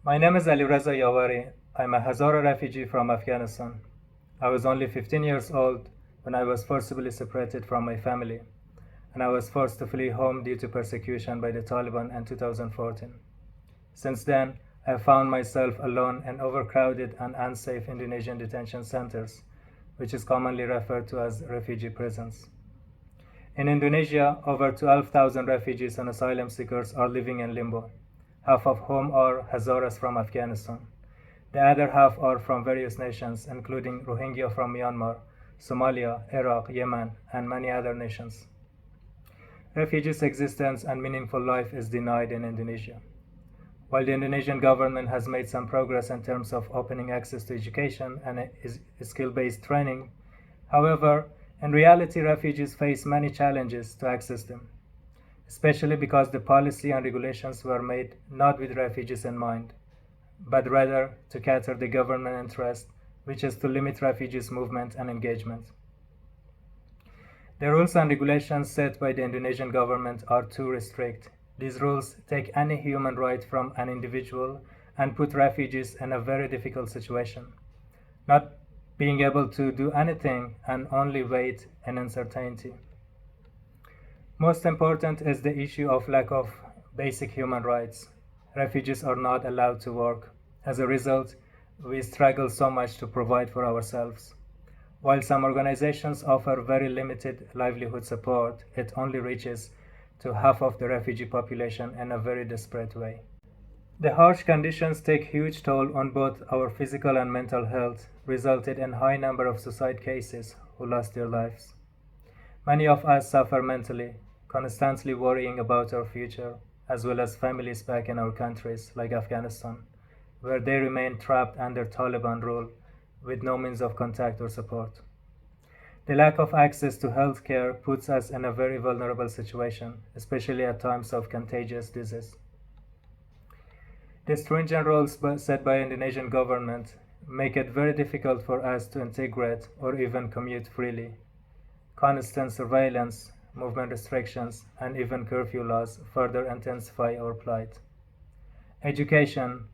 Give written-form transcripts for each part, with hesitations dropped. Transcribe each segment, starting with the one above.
My name is Alireza Yavari. I'm a Hazara refugee from Afghanistan. I was only 15 years old when I was forcibly separated from my family, and I was forced to flee home due to persecution by the Taliban in 2014. Since then, I have found myself alone in overcrowded and unsafe Indonesian detention centers, which is commonly referred to as refugee prisons. In Indonesia, over 12,000 refugees and asylum seekers are living in limbo, half of whom are Hazaras from Afghanistan. The other half are from various nations, including Rohingya from Myanmar, Somalia, Iraq, Yemen, and many other nations. Refugees' existence and meaningful life is denied in Indonesia. While the Indonesian government has made some progress in terms of opening access to education and skill-based training, however, in reality, refugees face many challenges to access them, especially because the policy and regulations were made not with refugees in mind, but rather to cater the government interest, which is to limit refugees' movement and engagement. The rules and regulations set by the Indonesian government are too restrict. These rules take any human right from an individual and put refugees in a very difficult situation, not being able to do anything and only wait in uncertainty. Most important is the issue of lack of basic human rights. Refugees are not allowed to work. As a result, we struggle so much to provide for ourselves. While some organizations offer very limited livelihood support, it only reaches to half of the refugee population in a very desperate way. The harsh conditions take huge toll on both our physical and mental health, resulted in high number of suicide cases who lost their lives. Many of us suffer mentally, constantly worrying about our future, as well as families back in our countries like Afghanistan, where they remain trapped under Taliban rule with no means of contact or support. The lack of access to health care puts us in a very vulnerable situation, especially at times of contagious disease. The stringent rules set by the Indonesian government make it very difficult for us to integrate or even commute freely. Constant surveillance, movement restrictions, and even curfew laws further intensify our plight. Education,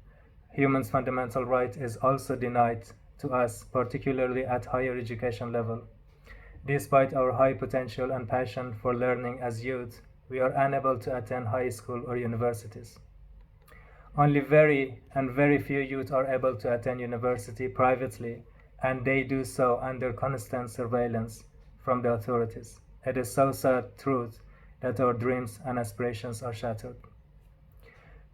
humans' fundamental right, is also denied to us, particularly at higher education level. Despite our high potential and passion for learning as youth, we are unable to attend high school or universities. Only very few youth are able to attend university privately, and they do so under constant surveillance from the authorities. It is so sad truth that our dreams and aspirations are shattered.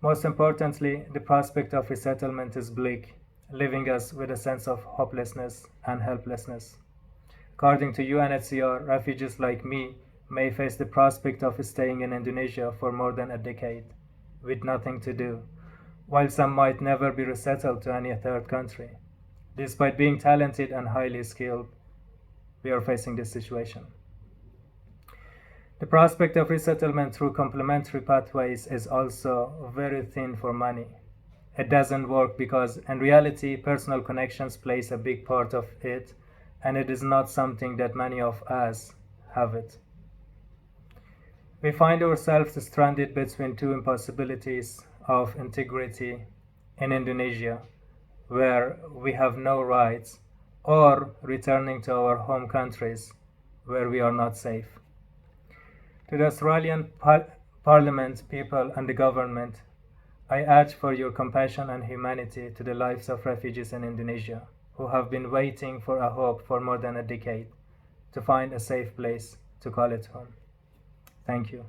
Most importantly, the prospect of resettlement is bleak, leaving us with a sense of hopelessness and helplessness. According to UNHCR, refugees like me may face the prospect of staying in Indonesia for more than a decade, with nothing to do, while some might never be resettled to any third country. Despite being talented and highly skilled, we are facing this situation. The prospect of resettlement through complementary pathways is also very thin for many. It doesn't work because, in reality, personal connections plays a big part of it, and it is not something that many of us have it. We find ourselves stranded between two impossibilities of integrity in Indonesia, where we have no rights, or returning to our home countries, where we are not safe. To the Australian Parliament, people and the government, I urge for your compassion and humanity to the lives of refugees in Indonesia who have been waiting for a hope for more than a decade to find a safe place to call it home. Thank you.